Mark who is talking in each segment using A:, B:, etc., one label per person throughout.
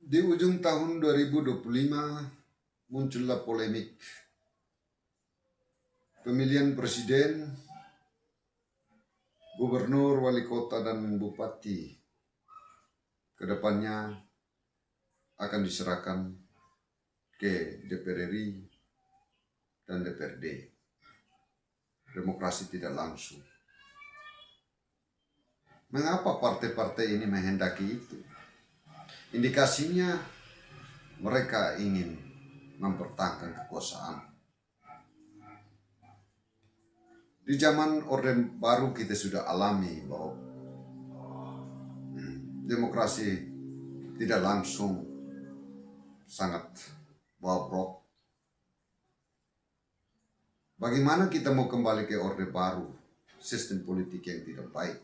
A: Di ujung tahun 2025 muncullah polemik pemilihan presiden, gubernur, wali kota, dan bupati kedepannya akan diserahkan ke DPR RI dan DPRD. Demokrasi tidak langsung. Mengapa partai-partai ini menghendaki itu? Indikasinya mereka ingin mempertahankan kekuasaan. Di zaman Orde Baru kita sudah alami bahwa demokrasi tidak langsung sangat bobrok. Bagaimana kita mau kembali ke Orde Baru, sistem politik yang tidak baik?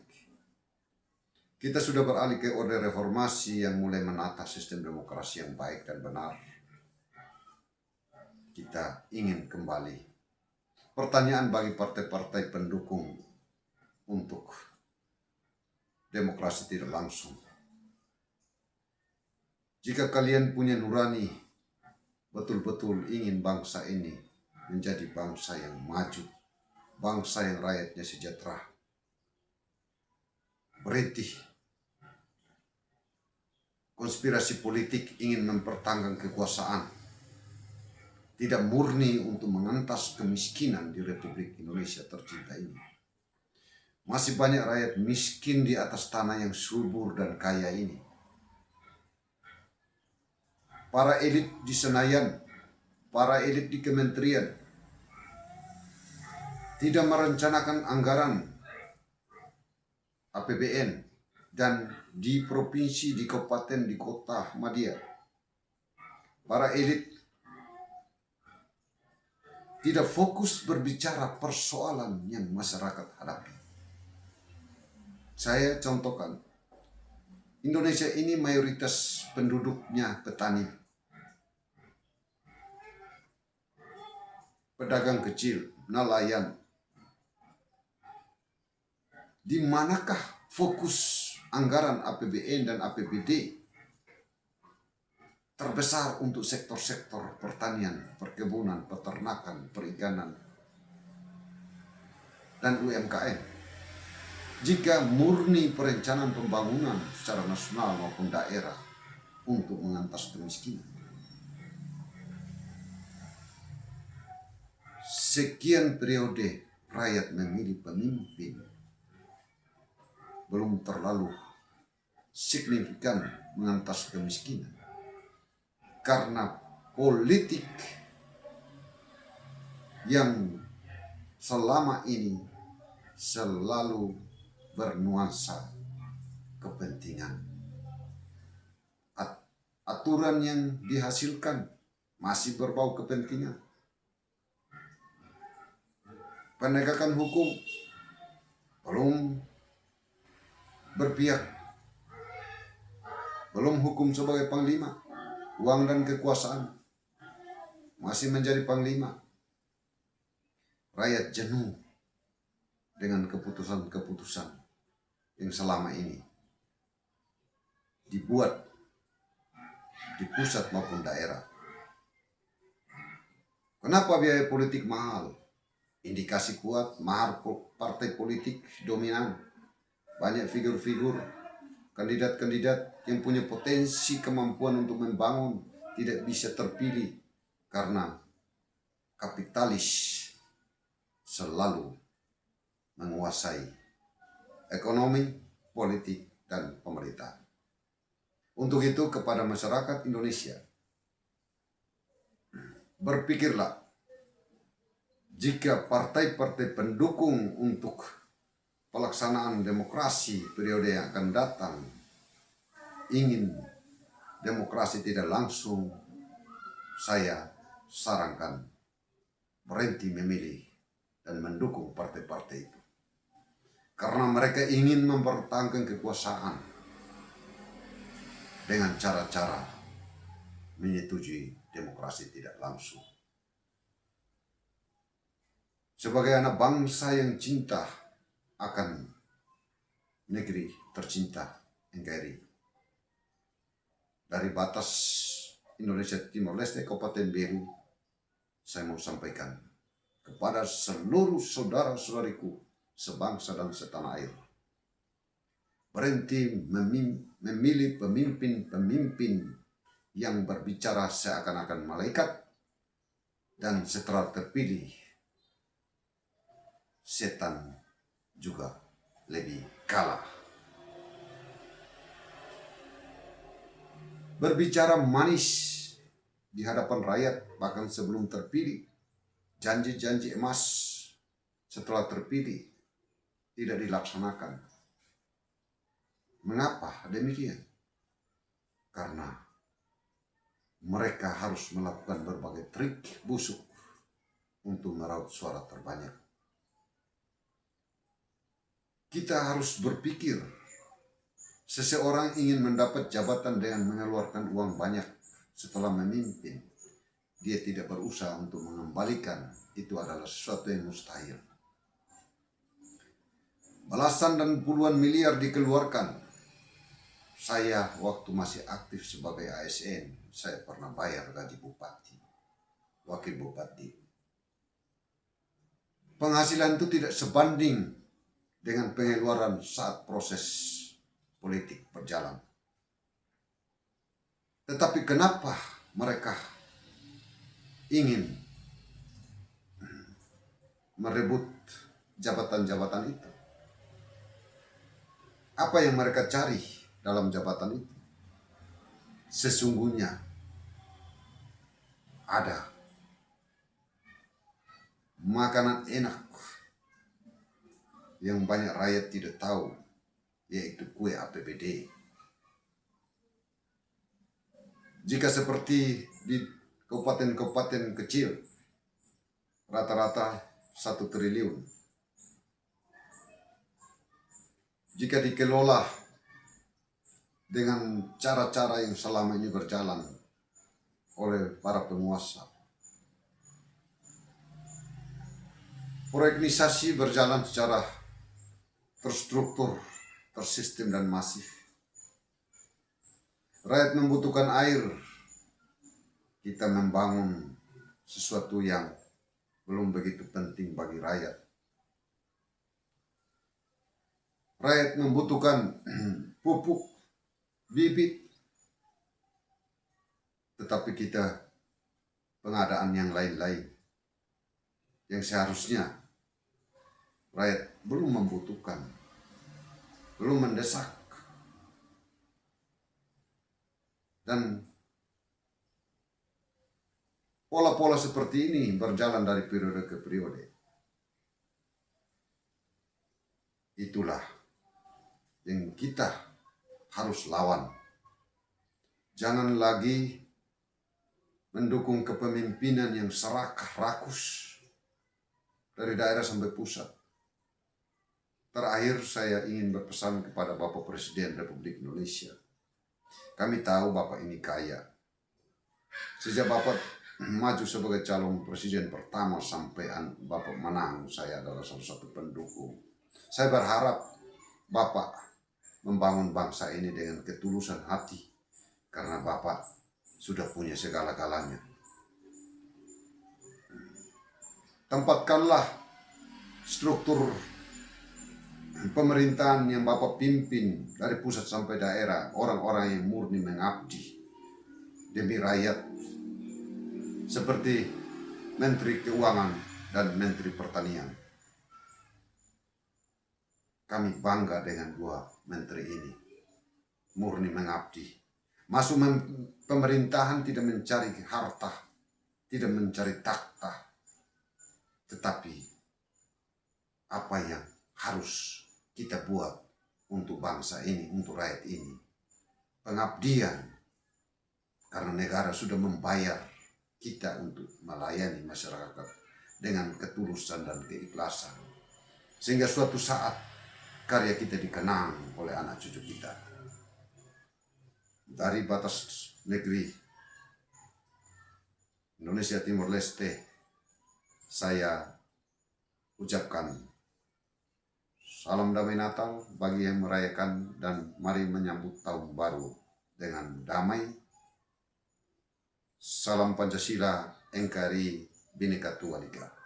A: Kita sudah beralih ke Orde Reformasi yang mulai menata sistem demokrasi yang baik dan benar. Kita ingin kembali. Pertanyaan bagi partai-partai pendukung untuk demokrasi tidak langsung. Jika kalian punya nurani, betul-betul ingin bangsa ini menjadi bangsa yang maju, bangsa yang rakyatnya sejahtera, berhenti konspirasi politik ingin mempertahankan kekuasaan, tidak murni untuk mengentas kemiskinan di Republik Indonesia tercinta ini. Masih banyak rakyat miskin di atas tanah yang subur dan kaya ini. Para elit di Senayan, para elit di kementerian tidak merencanakan anggaran APBN dan di provinsi, di kabupaten, di kota Madia. Para elit tidak fokus berbicara persoalan yang masyarakat hadapi. Saya contohkan, Indonesia ini mayoritas penduduknya petani, pedagang kecil, nelayan. Di manakah fokus anggaran APBN dan APBD terbesar untuk sektor-sektor pertanian, perkebunan, peternakan, perikanan, dan UMKM? Jika murni perencanaan pembangunan secara nasional maupun daerah untuk mengentas kemiskinan. Sekian periode rakyat memilih pemimpin belum terlalu signifikan mengentas kemiskinan. Karena politik yang selama ini selalu bernuansa kepentingan. Aturan yang dihasilkan masih berbau kepentingan. Penegakan hukum belum berpihak, belum hukum sebagai panglima, uang dan kekuasaan masih menjadi panglima. Rakyat jenuh dengan keputusan-keputusan yang selama ini dibuat di pusat maupun daerah. Kenapa biaya politik mahal? Indikasi kuat, mahar partai politik dominan. Banyak figur-figur, kandidat-kandidat yang punya potensi kemampuan untuk membangun tidak bisa terpilih karena kapitalis selalu menguasai ekonomi, politik, dan pemerintahan. Untuk itu kepada masyarakat Indonesia, berpikirlah jika partai-partai pendukung untuk pelaksanaan demokrasi periode yang akan datang ingin demokrasi tidak langsung, saya sarankan berhenti memilih dan mendukung partai-partai itu. Karena mereka ingin mempertahankan kekuasaan dengan cara-cara menyetujui demokrasi tidak langsung. Sebagai anak bangsa yang cinta akan negeri tercinta NKRI, dari batas Indonesia Timor Leste, Kabupaten Beru, saya mau sampaikan kepada seluruh saudara-saudariku sebangsa dan setanah air. Berhenti memilih pemimpin-pemimpin yang berbicara seakan-akan malaikat, dan setelah terpilih, setan juga lebih kalah. Berbicara manis di hadapan rakyat bahkan sebelum terpilih, janji-janji emas setelah terpilih tidak dilaksanakan. Mengapa demikian? Karena mereka harus melakukan berbagai trik busuk untuk meraup suara terbanyak. Kita harus berpikir, seseorang ingin mendapat jabatan dengan mengeluarkan uang banyak setelah memimpin, dia tidak berusaha untuk mengembalikan. Itu adalah sesuatu yang mustahil. Belasan dan puluhan miliar dikeluarkan. Saya waktu masih aktif sebagai ASN, saya pernah bayar gaji bupati, wakil bupati. Penghasilan itu tidak sebanding dengan pengeluaran saat proses politik berjalan. Tetapi kenapa mereka ingin merebut jabatan-jabatan itu? Apa yang mereka cari dalam jabatan itu? Sesungguhnya ada makanan enak yang banyak rakyat tidak tahu, yaitu kue APBD. Jika seperti di kabupaten-kabupaten kecil, rata-rata 1 triliun. Jika dikelola dengan cara-cara yang selama ini berjalan oleh para penguasa, proyeknisasi berjalan secara terstruktur, tersistem dan masif. Rakyat membutuhkan air, kita membangun sesuatu yang belum begitu penting bagi rakyat. Rakyat membutuhkan pupuk, bibit, tetapi kita pengadaan yang lain-lain yang seharusnya rakyat belum membutuhkan, belum mendesak. Dan pola-pola seperti ini berjalan dari periode ke periode. Itulah yang kita harus lawan. Jangan lagi mendukung kepemimpinan yang serakah rakus dari daerah sampai pusat. Terakhir saya ingin berpesan kepada Bapak Presiden Republik Indonesia. Kami tahu Bapak ini kaya. Sejak Bapak maju sebagai calon presiden pertama sampai Bapak menang, saya adalah salah satu pendukung. Saya berharap Bapak membangun bangsa ini dengan ketulusan hati, karena Bapak sudah punya segala-galanya. Tempatkanlah struktur pemerintahan yang Bapak pimpin dari pusat sampai daerah, orang-orang yang murni mengabdi demi rakyat, seperti Menteri Keuangan dan Menteri Pertanian. Kami bangga dengan 2 menteri ini, murni mengabdi. Masuk pemerintahan tidak mencari harta, tidak mencari takhta, tetapi apa yang harus kita buat untuk bangsa ini, untuk rakyat ini. Pengabdian, karena negara sudah membayar kita untuk melayani masyarakat dengan ketulusan dan keikhlasan. Sehingga suatu saat karya kita dikenang oleh anak cucu kita. Dari batas negeri Indonesia Timor Leste, saya ucapkan salam damai Natal bagi yang merayakan, dan mari menyambut tahun baru dengan damai, Salam Pancasila, NKRI, Bhinneka Tunggal Ika.